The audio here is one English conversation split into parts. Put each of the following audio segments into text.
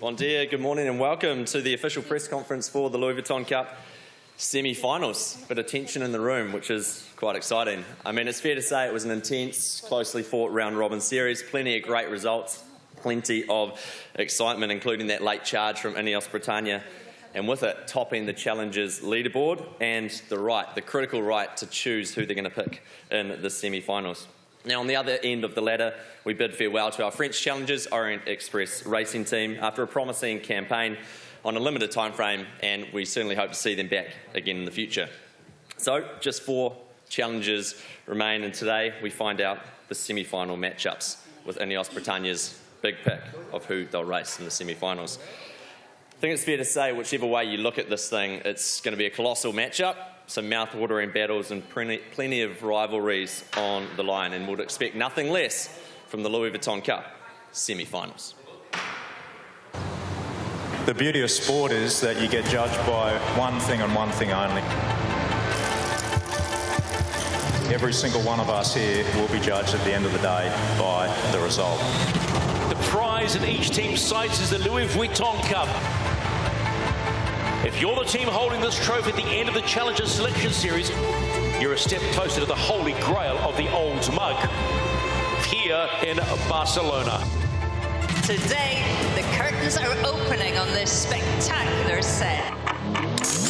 Bon dia, good morning and welcome to the official press conference for the Louis Vuitton Cup semi-finals. Bit of tension in the room, which is quite exciting. I mean, it's fair to say it was an intense, closely fought round-robin series, plenty of great results, plenty of excitement, including that late charge from Ineos Britannia, and with it, topping the challengers leaderboard and the critical right to choose who they're going to pick in the semi-finals. Now, on the other end of the ladder, we bid farewell to our French challengers, Orient Express Racing Team, after a promising campaign on a limited time frame, and we certainly hope to see them back again in the future. So, just 4 challengers remain, and today we find out the semi-final matchups with Ineos Britannia's big pick of who they'll race in the semi-finals. I think it's fair to say, whichever way you look at this thing, it's going to be a colossal matchup, some mouth-watering battles and plenty of rivalries on the line, and we'd expect nothing less from the Louis Vuitton Cup semi-finals. The beauty of sport is that you get judged by one thing and one thing only. Every single one of us here will be judged at the end of the day by the result. The prize in each team's sights is the Louis Vuitton Cup. If you're the team holding this trophy at the end of the Challenger Selection Series, you're a step closer to the holy grail of the old mug here in Barcelona. Today, the curtains are opening on this spectacular set.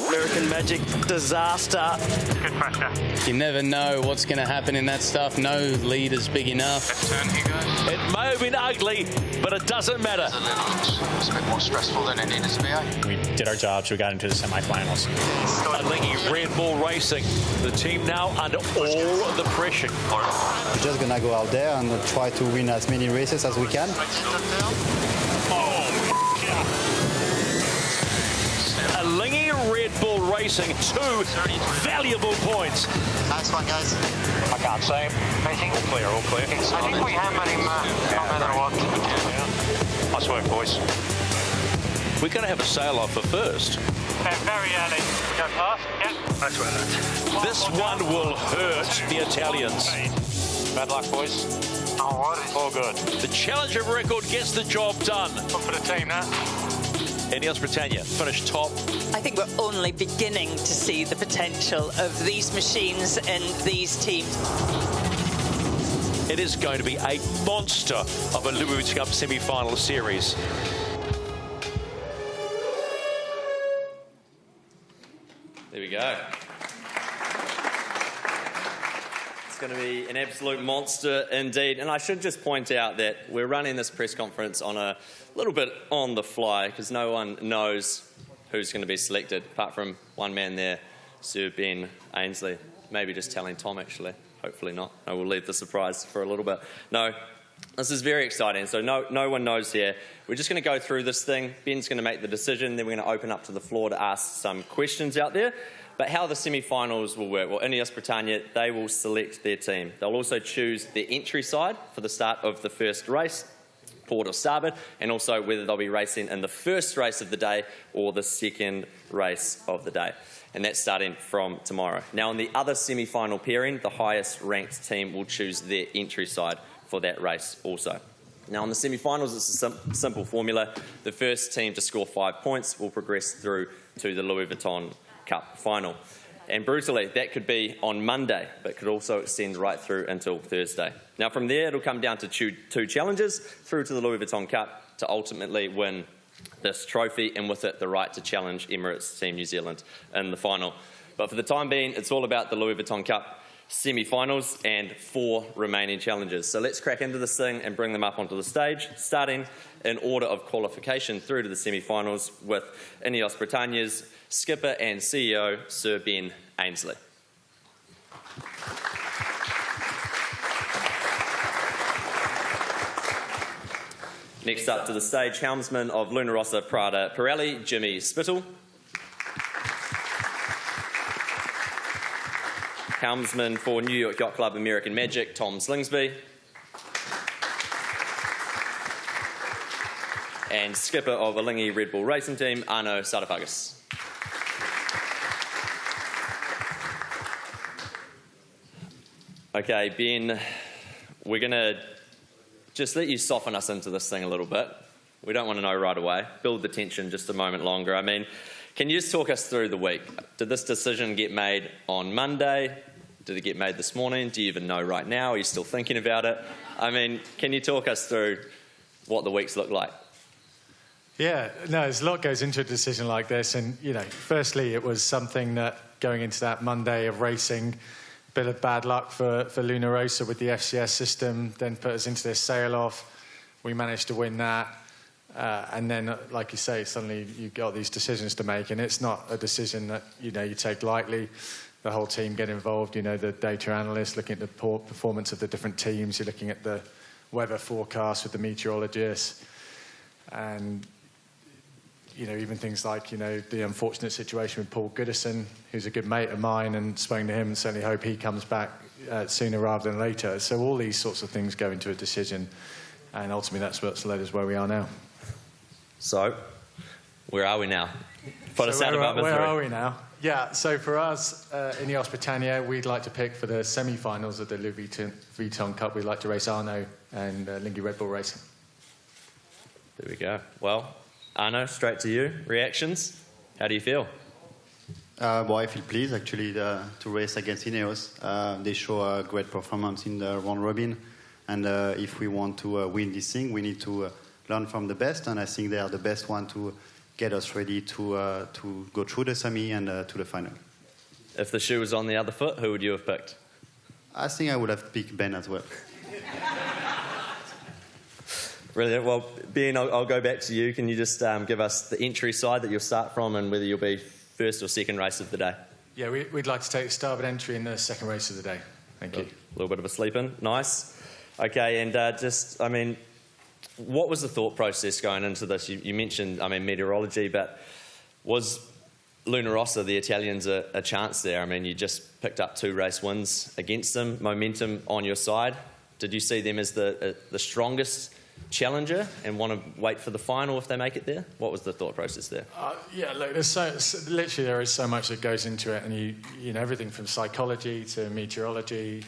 American Magic disaster. Good pressure. You never know what's going to happen in that stuff. No lead is big enough. Turn, Hugo. It may have been ugly, but it doesn't matter. It's a bit more stressful than it needed to be, eh? We did our jobs, we got into the semi-finals. Lingy Red Bull Racing, the team now under all the pressure. We're just going to go out there and try to win as many races as we can. Lingy Red Bull Racing, 2 valuable points. Nice one, guys. I can't say. Anything? All clear, all clear. I think we hammered him no matter what. Yeah. Nice work, boys. We're going to have a sail-off for first. Very early. Go fast. Yeah. Nice work. This one will hurt the Italians. Bad luck, boys. All good. The Challenger record gets the job done. Good for the team now. Ineos Britannia finished top. I think we're only beginning to see the potential of these machines and these teams. It is going to be a monster of a Louis Vuitton Cup semi-final series. There we go. It's going to be an absolute monster indeed. And I should just point out that we're running this press conference on a little bit on the fly because no one knows who's going to be selected, apart from one man there, Sir Ben Ainsley. Maybe just telling Tom, actually. Hopefully not. I will leave the surprise for a little bit. No, this is very exciting. So no one knows here. We're just going to go through this thing. Ben's going to make the decision. Then we're going to open up to the floor to ask some questions out there. But how the semi-finals will work? Well, Ineos Britannia, they will select their team. They'll also choose their entry side for the start of the first race, port or starboard, and also whether they'll be racing in the first race of the day or the second race of the day. And that's starting from tomorrow. Now, in the other semi-final pairing, the highest ranked team will choose their entry side for that race also. Now, in the semi-finals, it's a simple formula. The first team to score 5 points will progress through to the Louis Vuitton Cup final. And brutally, that could be on Monday, but could also extend right through until Thursday. Now, from there, it'll come down to 2 challenges through to the Louis Vuitton Cup to ultimately win this trophy, and with it, the right to challenge Emirates Team New Zealand in the final. But for the time being, it's all about the Louis Vuitton Cup semi-finals and 4 remaining challenges. So let's crack into this thing and bring them up onto the stage, starting in order of qualification through to the semi-finals with Ineos Britannia's skipper and CEO, Sir Ben Ainsley. Next up to the stage, helmsman of Luna Rossa Prada Pirelli, Jimmy Spittle. Helmsman for New York Yacht Club American Magic, Tom Slingsby. And skipper of Lingy Red Bull Racing Team, Arno Sardafagas. Okay, Ben, we're going to just let you soften us into this thing a little bit. We don't want to know right away. Build the tension just a moment longer. I mean, can you just talk us through the week? Did this decision get made on Monday? Did it get made this morning? Do you even know right now? Are you still thinking about it? I mean, can you talk us through what the weeks look like? Yeah, no, there's a lot goes into a decision like this. And, you know, firstly, it was something that going into that Monday of racing, a bit of bad luck for Luna Rossa with the FCS system, then put us into this sail-off. We managed to win that. And then, like you say, suddenly you've got these decisions to make. And it's not a decision that, you know, you take lightly. The whole team get involved, you know, the data analysts looking at the performance of the different teams. You're looking at the weather forecast with the meteorologists. And, you know, even things like, you know, the unfortunate situation with Paul Goodison, who's a good mate of mine, and spoken to him and certainly hope he comes back sooner rather than later. So all these sorts of things go into a decision. And ultimately that's what's led us where we are now. So, where are we now? Put us out about where are we now? Yeah, so for us in the Yacht Britannia, we'd like to pick for the semi-finals of the Louis Vuitton Cup. We'd like to race Arno and Lingy Red Bull Racing. There we go. Well, Arno, straight to you. Reactions? How do you feel? Well, I feel pleased actually to race against Ineos. They show a great performance in the round robin, and if we want to win this thing, we need to learn from the best, and I think they are the best one to get us ready to go through the semi and to the final. If the shoe was on the other foot, who would you have picked? I think I would have picked Ben as well. Brilliant. Well, Ben, I'll go back to you. Can you just give us the entry side that you'll start from and whether you'll be first or second race of the day? Yeah, we'd like to take the starboard entry in the second race of the day. Thank you. A little bit of a sleep in. Nice. Okay, and just, I mean, what was the thought process going into this? You mentioned, I mean, meteorology, but was Luna Rossa, the Italians, a chance there? I mean, you just picked up 2 race wins against them, momentum on your side. Did you see them as the strongest challenger and want to wait for the final if they make it there? What was the thought process there? Yeah, look, literally there is so much that goes into it, and you know, everything from psychology to meteorology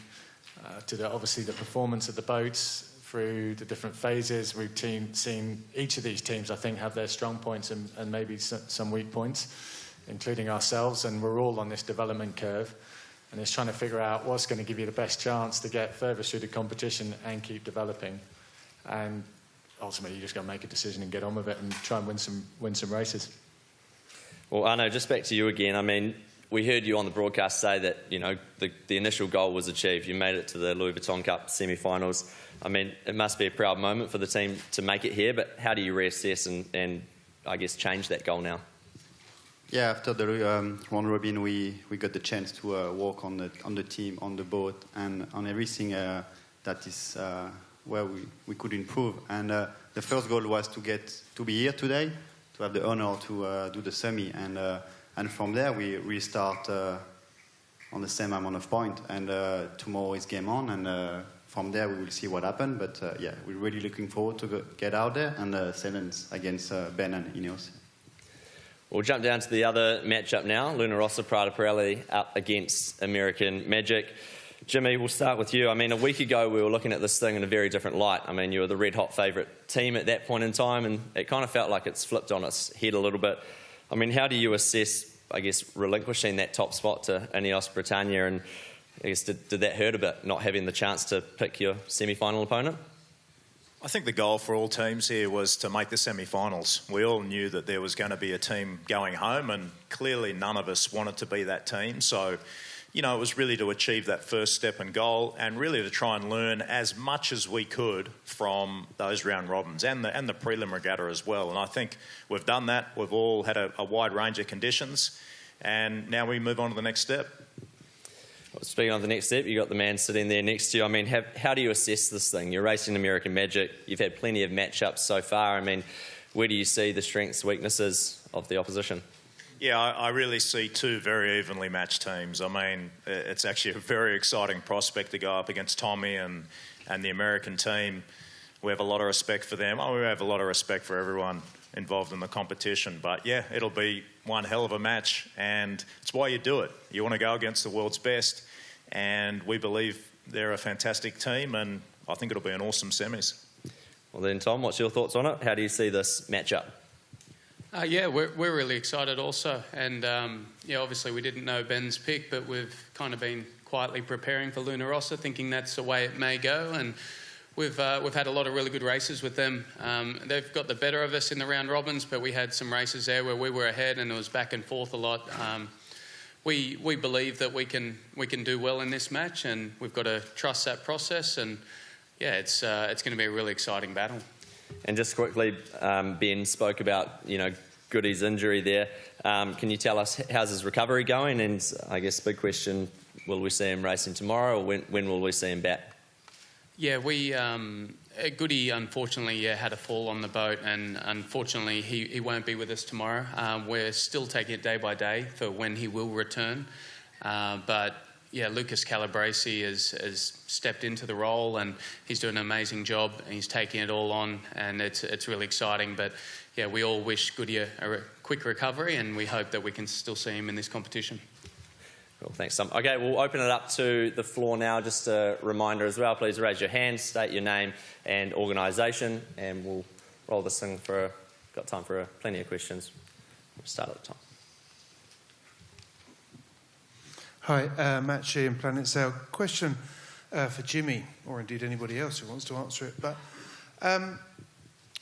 to obviously the performance of the boats through the different phases. We've seen each of these teams, I think, have their strong points and maybe some weak points, including ourselves, and we're all on this development curve, and it's trying to figure out what's going to give you the best chance to get further through the competition and keep developing. And ultimately, you just got to make a decision and get on with it and try and win some races. Well, Arno, just back to you again. I mean, we heard you on the broadcast say that, you know, the initial goal was achieved. You made it to the Louis Vuitton Cup semi-finals. I mean, it must be a proud moment for the team to make it here, but how do you reassess and I guess, change that goal now? Yeah, after the round robin, we got the chance to work on the team, on the boat, and on everything that is where we could improve. And the first goal was to be here today, to have the honor to do the semi, and from there we restart on the same amount of point. And tomorrow is game on, and from there we will see what happens. But yeah, we're really looking forward to get out there and silence against Ben and Ineos. We'll jump down to the other matchup now. Luna Rossa Prada Pirelli up against American Magic. Jimmy, we'll start with you. I mean, a week ago we were looking at this thing in a very different light. I mean, you were the red-hot favourite team at that point in time, and it kind of felt like it's flipped on its head a little bit. I mean, how do you assess, I guess, relinquishing that top spot to Ineos Britannia, and I guess did that hurt a bit, not having the chance to pick your semi-final opponent? I think the goal for all teams here was to make the semi-finals. We all knew that there was going to be a team going home, and clearly none of us wanted to be that team. So, you know, it was really to achieve that first step and goal, and really to try and learn as much as we could from those round robins and the prelim regatta as well. And I think we've done that. We've all had a wide range of conditions, and now we move on to the next step. Well, speaking of the next step, you've got the man sitting there next to you. I mean, how do you assess this thing? You're racing American Magic. You've had plenty of matchups so far. I mean, where do you see the strengths, weaknesses of the opposition? Yeah, I really see 2 very evenly matched teams. I mean, it's actually a very exciting prospect to go up against Tommy and the American team. We have a lot of respect for them. We have a lot of respect for everyone involved in the competition. But yeah, it'll be one hell of a match, and it's why you do it. You want to go against the world's best, and we believe they're a fantastic team, and I think it'll be an awesome semis. Well then, Tom, what's your thoughts on it? How do you see this matchup? Yeah, we're really excited also. And, obviously we didn't know Ben's pick, but we've kind of been quietly preparing for Luna Rossa, thinking that's the way it may go. And we've had a lot of really good races with them. They've got the better of us in the round robins, but we had some races there where we were ahead and it was back and forth a lot. We believe that we can do well in this match, and we've got to trust that process. And yeah, it's going to be a really exciting battle. And just quickly, Ben spoke about, Goody's injury there. Can you tell us how's his recovery going? And I guess big question, will we see him racing tomorrow, or when will we see him back? Yeah, Goody unfortunately had a fall on the boat, and unfortunately he won't be with us tomorrow. We're still taking it day by day for when he will return. But yeah, Lucas Calabresi has stepped into the role, and he's doing an amazing job, and he's taking it all on, and it's really exciting. But yeah, we all wish Goody a quick recovery, and we hope that we can still see him in this competition. Cool, thanks, Tom. Okay, we'll open it up to the floor now. Just a reminder as well, please raise your hand, state your name and organisation, and we'll roll this thing got time for plenty of questions. We'll start at the top. Hi, Matt Sheehan, Planet Sail. Question for Jimmy, or indeed anybody else who wants to answer it. But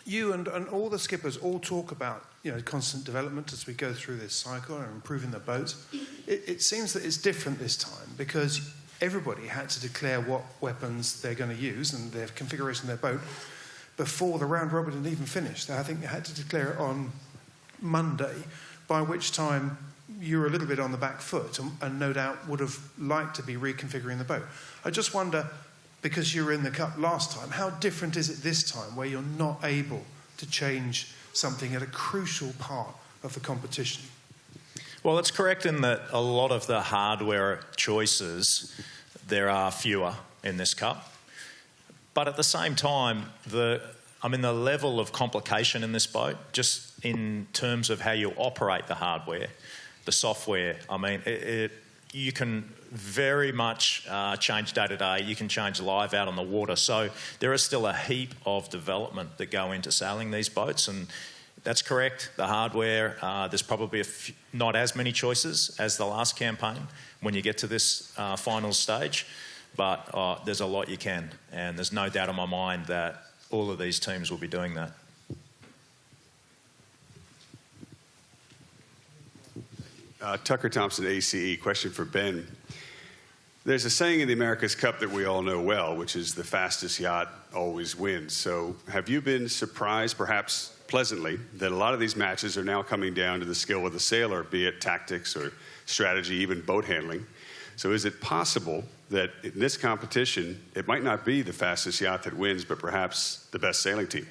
you and all the skippers all talk about constant development as we go through this cycle and improving the boats. It seems that it's different this time because everybody had to declare what weapons they're going to use and their configuration of their boat before the round robin had even finished. I think they had to declare it on Monday, by which time you were a little bit on the back foot and no doubt would have liked to be reconfiguring the boat. I just wonder, because you were in the Cup last time, how different is it this time where you're not able to change something at a crucial part of the competition? Well, it's correct in that a lot of the hardware choices, there are fewer in this Cup. But at the same time, the level of complication in this boat, just in terms of how you operate the hardware, the software, you can very much change day to day. You can change live out on the water. So there is still a heap of development that go into sailing these boats, and that's correct. The hardware, there's probably not as many choices as the last campaign when you get to this final stage, but there's a lot you can, and there's no doubt in my mind that all of these teams will be doing that. Tucker Thompson, ACE. Question for Ben. There's a saying in the America's Cup that we all know well, which is the fastest yacht always wins. So have you been surprised, perhaps pleasantly, that a lot of these matches are now coming down to the skill of the sailor, be it tactics or strategy, even boat handling? So is it possible that in this competition, it might not be the fastest yacht that wins, but perhaps the best sailing team?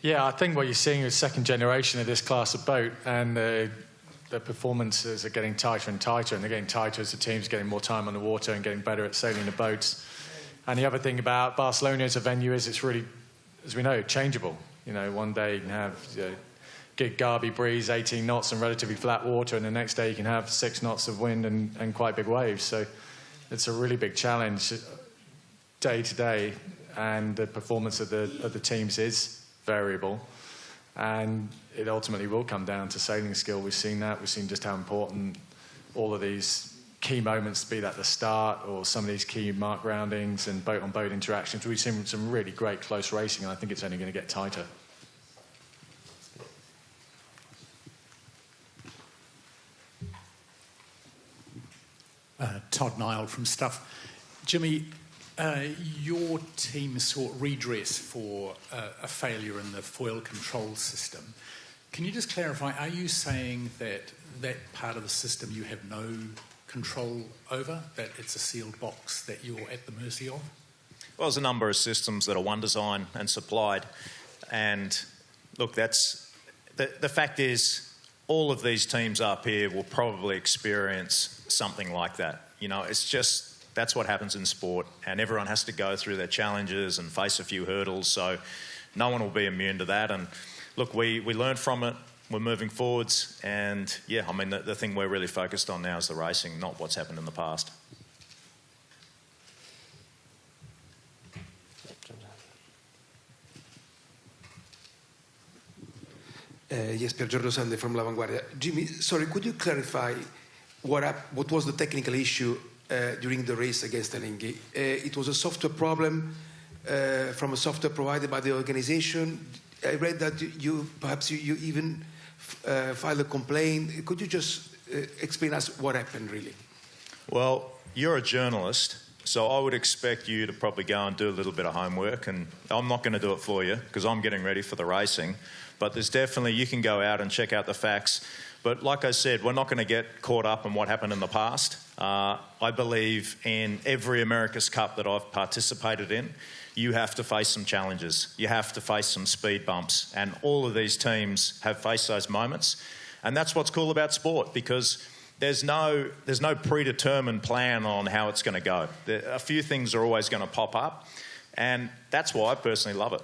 Yeah, I think what you're seeing is second generation of this class of boat, and the performances are getting tighter and tighter, and they're getting tighter as the team's getting more time on the water and getting better at sailing the boats. And the other thing about Barcelona as a venue is it's really, as we know, changeable. One day you can have good Garby breeze, 18 knots and relatively flat water, and the next day you can have 6 knots of wind and quite big waves. So it's a really big challenge day to day, and the performance of the teams is variable. And it ultimately will come down to sailing skill. We've seen that. We've seen just how important all of these key moments, be that the start or some of these key mark roundings and boat-on-boat interactions. We've seen some really great close racing, and I think it's only going to get tighter. Todd Nile from Stuff. Jimmy, your team sought redress for a failure in the foil control system. Can you just clarify, are you saying that part of the system you have no control over, that it's a sealed box that you're at the mercy of? Well, there's a number of systems that are one design and supplied. And look, the fact is, all of these teams up here will probably experience something like that. That's what happens in sport, and everyone has to go through their challenges and face a few hurdles, so no one will be immune to that. And look, we learned from it, we're moving forwards, and the thing we're really focused on now is the racing, not what's happened in the past. Yes, Pier Giorgio Sande from La Vanguardia. Jimmy, sorry, could you clarify what was the technical issue during the race against Alinghi? It was a software problem from a software provided by the organization. I read that you even filed a complaint. Could you just explain us what happened, really? Well, you're a journalist, so I would expect you to probably go and do a little bit of homework, and I'm not going to do it for you because I'm getting ready for the racing. But there's definitely, you can go out and check out the facts. But like I said, we're not going to get caught up in what happened in the past. I believe in every America's Cup that I've participated in, you have to face some challenges. You have to face some speed bumps. And all of these teams have faced those moments. And that's what's cool about sport, because there's no predetermined plan on how it's going to go. A few things are always going to pop up. And that's why I personally love it.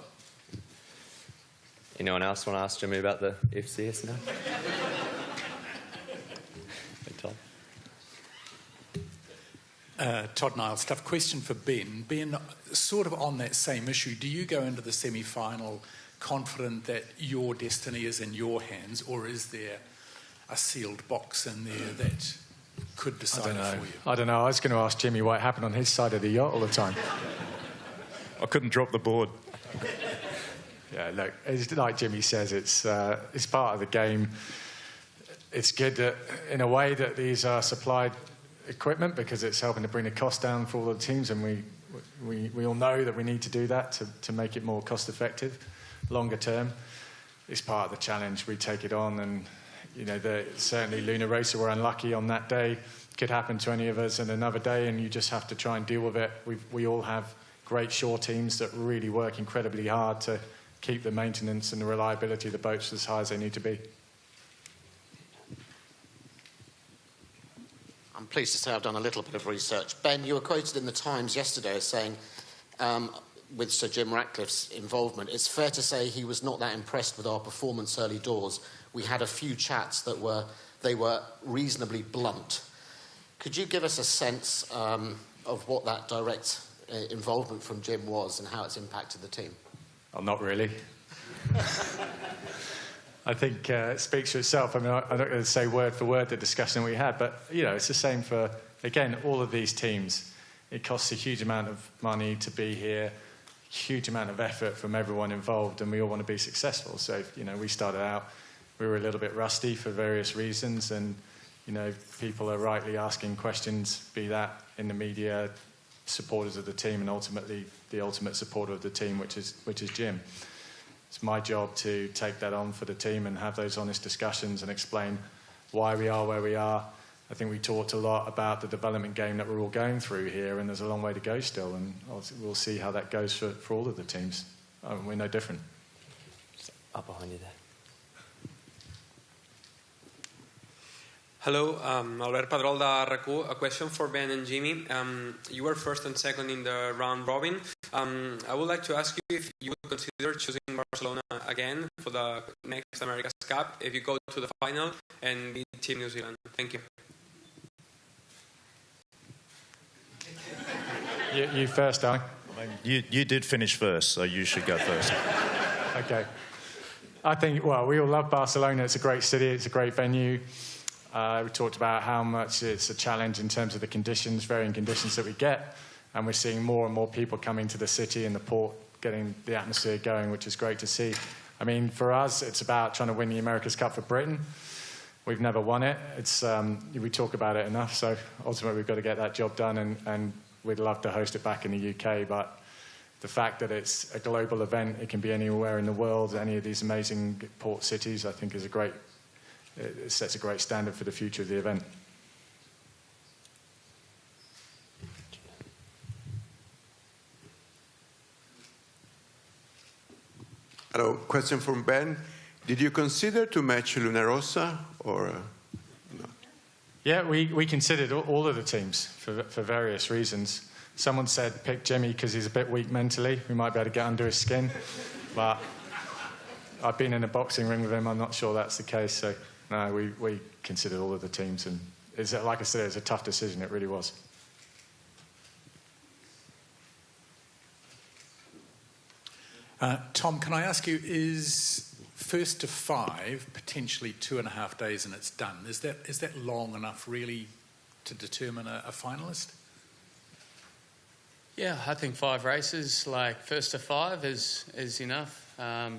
Anyone else want to ask Jimmy about the FCS now? Tom. Todd Niles, tough question for Ben. Ben, sort of on that same issue, do you go into the semi-final confident that your destiny is in your hands, or is there a sealed box in there that could decide it for you? I don't know. I was going to ask Jimmy what happened on his side of the yacht all the time. I couldn't drop the board. Yeah, look, it's like Jimmy says, it's part of the game. It's good that, in a way, that these are supplied equipment because it's helping to bring the cost down for all the teams, and we all know that we need to do that to make it more cost effective. Longer term, it's part of the challenge. We take it on, and certainly Luna Rossa were unlucky on that day. Could happen to any of us in another day, and you just have to try and deal with it. We all have great shore teams that really work incredibly hard to keep the maintenance and the reliability of the boats as high as they need to be. I'm pleased to say I've done a little bit of research. Ben, you were quoted in the Times yesterday as saying, with Sir Jim Ratcliffe's involvement, it's fair to say he was not that impressed with our performance early doors. We had a few chats that were reasonably blunt. Could you give us a sense of what that direct involvement from Jim was and how it's impacted the team? Oh, not really. I think it speaks for itself. I mean, I'm not going to say word for word the discussion we had, but, it's the same for, again, all of these teams. It costs a huge amount of money to be here, huge amount of effort from everyone involved, and we all want to be successful. So, we started out, we were a little bit rusty for various reasons, and, people are rightly asking questions, be that in the media, supporters of the team, and ultimately the ultimate supporter of the team, which is Jim. It's my job to take that on for the team and have those honest discussions and explain why we are where we are. I think we talked a lot about the development game that we're all going through here, and there's a long way to go still, and we'll see how that goes for all of the teams. We're no different. Up behind you there. Hello, Albert Padrol da RQ. A question for Ben and Jimmy. You were first and second in the round robin. I would like to ask you if you would consider choosing Barcelona again for the next America's Cup if you go to the final and beat Team New Zealand. Thank you. You first, Darling. You did finish first, so you should go first. Okay. I think, we all love Barcelona. It's a great city. It's a great venue. We talked about how much it's a challenge in terms of the conditions, varying conditions that we get. And we're seeing more and more people coming to the city and the port, getting the atmosphere going, which is great to see. I mean, for us, it's about trying to win the America's Cup for Britain. We've never won it. We talk about it enough, so ultimately we've got to get that job done, and we'd love to host it back in the UK. But the fact that it's a global event, it can be anywhere in the world, any of these amazing port cities, I think it sets a great standard for the future of the event. Hello, question from Ben. Did you consider to match Luna Rossa or not? Yeah, we considered all of the teams for various reasons. Someone said pick Jimmy because he's a bit weak mentally. We might be able to get under his skin. But I've been in a boxing ring with him. I'm not sure that's the case. So, no, we considered all of the teams. And like I said, it was a tough decision. It really was. Tom, can I ask you, is first to 5, potentially 2.5 days, and it's done. Is that long enough, really, to determine a finalist? Yeah, I think 5 races, like first to 5, is enough. I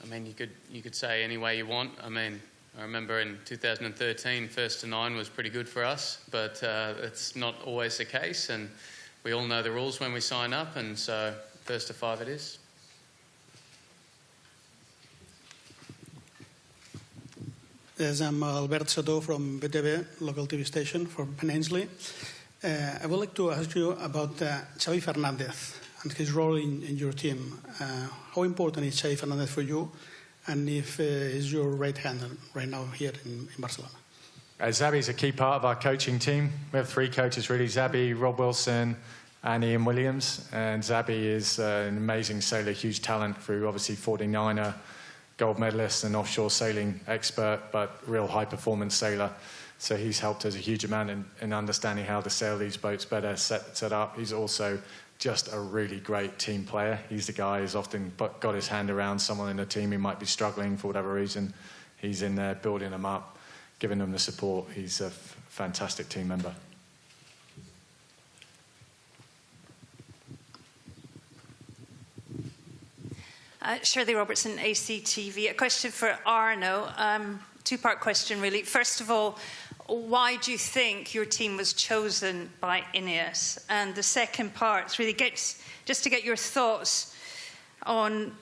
mean, you could say any way you want. I mean, I remember in 2013, first to 9 was pretty good for us, but it's not always the case, and we all know the rules when we sign up, and so first to 5 it is. Yes, I'm Albert Soto from BTV, local TV station for Ben Ainsley. I would like to ask you about Xavi Fernandez and his role in your team. How important is Xavi Fernandez for you, and if is your right hand right now here in Barcelona? Xabi's a key part of our coaching team. We have 3 coaches really, Xabi, Rob Wilson and Ian Williams. And Xabi is an amazing sailor, huge talent through obviously 49er, gold medalist and offshore sailing expert, but real high-performance sailor. So he's helped us a huge amount in understanding how to sail these boats better, set up. He's also just a really great team player. He's the guy who's often got his hand around someone in the team who might be struggling for whatever reason. He's in there building them up, giving them the support. He's a fantastic team member. Shirley Robertson, ACTV. A question for Arno. 2-part question, really. First of all, why do you think your team was chosen by Ineos? And the second part really just to get your thoughts on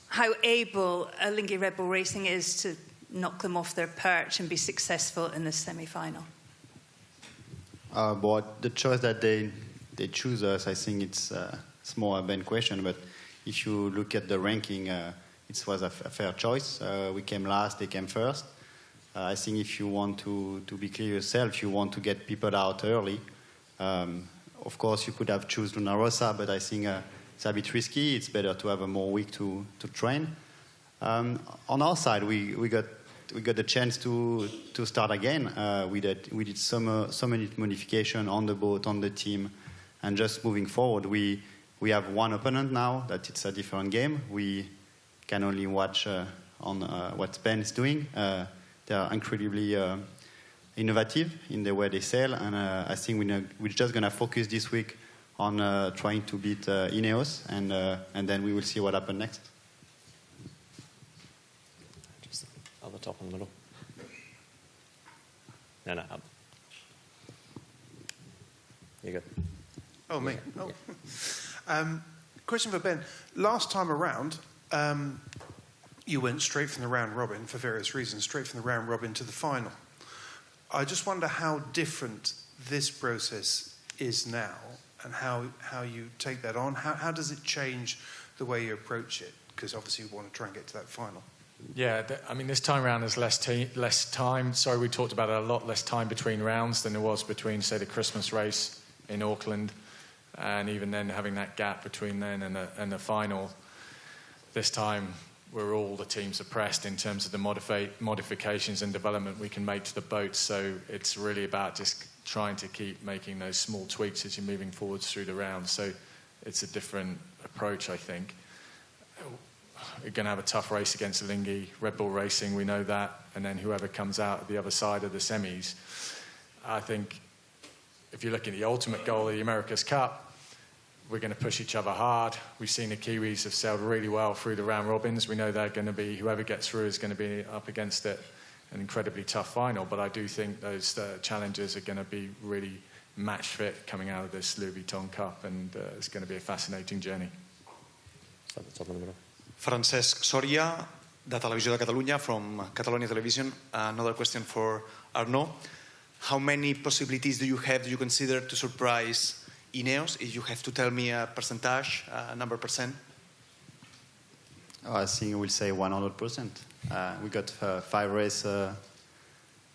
how able Alinghi Red Bull Racing is to knock them off their perch and be successful in the semi-final. But the choice that they choose us, I think it's more a Ben question, but if you look at the ranking, it was a fair choice. We came last, they came first. I think if you want to be clear yourself, you want to get people out early. Of course, you could have chosen Luna Rossa, but I think it's a bit risky. It's better to have a more week to train. On our side, we got the chance to start again. We did so many modifications on the boat, on the team, and just moving forward. We have one opponent now, that it's a different game. We can only watch on what Ben is doing. They are incredibly innovative in the way they sail, and I think we're just going to focus this week on trying to beat Ineos, and then we will see what happens next. Just on the top in the middle. No, up. You're good. Oh, me. Oh. Question for Ben. Last time around, you went straight from the round robin for various reasons, straight from the round robin to the final. I just wonder how different this process is now and how you take that on. How does it change the way you approach it? Because obviously you want to try and get to that final. Yeah, I mean, this time around there's less time. Sorry, we talked about it a lot less time between rounds than there was between, say, the Christmas race in Auckland, and even then having that gap between then and the final. This time, all the teams are pressed in terms of the modifications and development we can make to the boat. So it's really about just trying to keep making those small tweaks as you're moving forwards through the round. So it's a different approach, I think. We're going to have a tough race against Alinghi Red Bull Racing, we know that, and then whoever comes out at the other side of the semis. I think if you look at the ultimate goal of the America's Cup, we're going to push each other hard. We've seen the Kiwis have sailed really well through the round robins. We know they're going to be, whoever gets through is going to be up against it, an incredibly tough final. But I do think those challenges are going to be really match fit coming out of this Vuitton Cup, and it's going to be a fascinating journey. Francesc Soria, de Televisió de Catalunya, from Catalonia Television. Another question for Arnaud. How many possibilities do you consider to surprise Ineos? If you have to tell me a percentage, a number percent. I think we'll say 100%. We got 5 races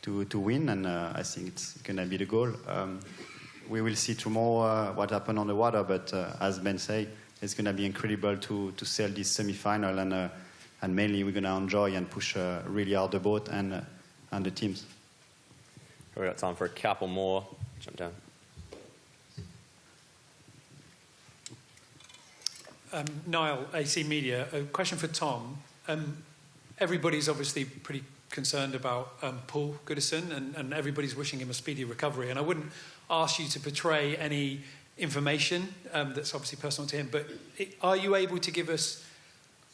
to win, and I think it's going to be the goal. We will see tomorrow what happened on the water, but as Ben said, it's going to be incredible to sail this semi-final, and mainly we're going to enjoy and push really hard the boat and the teams. We've got time for a couple more. Jump down. Niall, AC Media. A question for Tom. everybody's obviously pretty concerned about Paul Goodison, and everybody's wishing him a speedy recovery. And I wouldn't ask you to portray any information that's obviously personal to him, but are you able to give us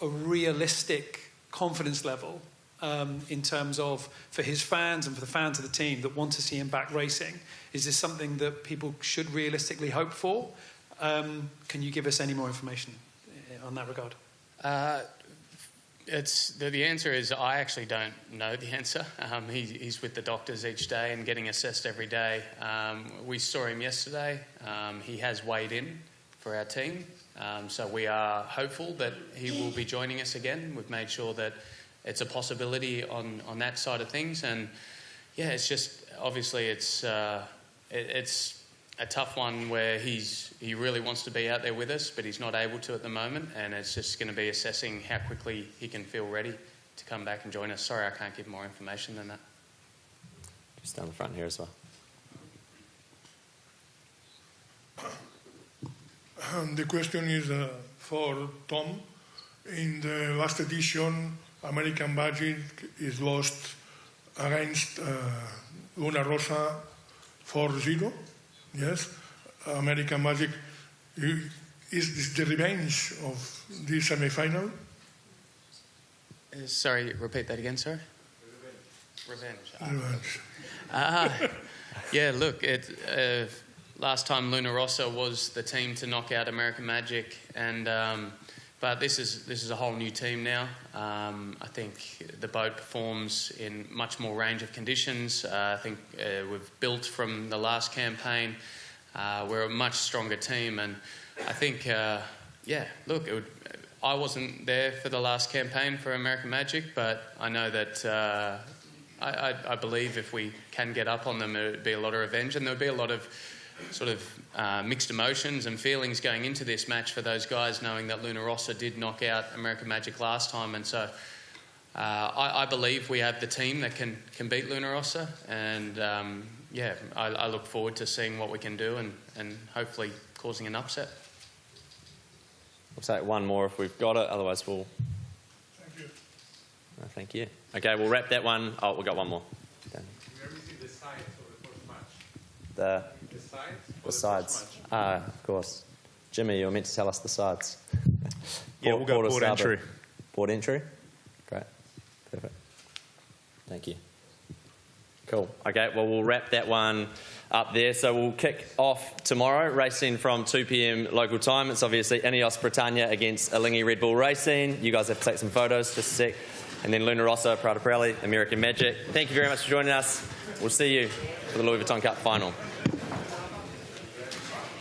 a realistic confidence level in terms of, for his fans and for the fans of the team that want to see him back racing? Is this something that people should realistically hope for? Can you give us any more information on that regard? The answer is I actually don't know the answer. He's with the doctors each day and getting assessed every day. We saw him yesterday. He has weighed in for our team. So we are hopeful that he will be joining us again. We've made sure that it's a possibility on that side of things. And yeah, it's just, obviously it's a tough one where he really wants to be out there with us, but he's not able to at the moment, and it's just going to be assessing how quickly he can feel ready to come back and join us. Sorry, I can't give more information than that. Just down the front here as well. The question is for Tom. In the last edition, American Magic is lost against Luna Rossa 4-0. Yes, American Magic is this the revenge of this semi-final? Sorry, repeat that again, sir. Revenge. Yeah, look, last time Luna Rossa was the team to knock out American Magic, and but this is a whole new team now. I think the boat performs in much more range of conditions. I think we've built from the last campaign. We're a much stronger team, and I think, look, I wasn't there for the last campaign for American Magic, but I know that I believe if we can get up on them, it would be a lot of revenge, and there would be a lot of sort of mixed emotions and feelings going into this match for those guys, knowing that Luna Rossa did knock out American Magic last time. And so I believe we have the team that can beat Luna Rossa, and I look forward to seeing what we can do and hopefully causing an upset. We'll take one more if we've got it, otherwise we'll... Thank you. No, thank you. Okay, we'll wrap that one. Oh, we've got one more. Okay. The sides of the first match. The sides? Of course. Jimmy, you were meant to tell us the sides. Yeah, we'll go port entry. Port entry? Great. Perfect. Thank you. Cool. Okay, well, we'll wrap that one up there. So we'll kick off tomorrow, racing from 2 p.m. local time. It's obviously Ineos Britannia against Alinghi Red Bull Racing. You guys have to take some photos, just a sec. And then Luna Rossa, Prada Pirelli, American Magic. Thank you very much for joining us. We'll see you for the Louis Vuitton Cup final.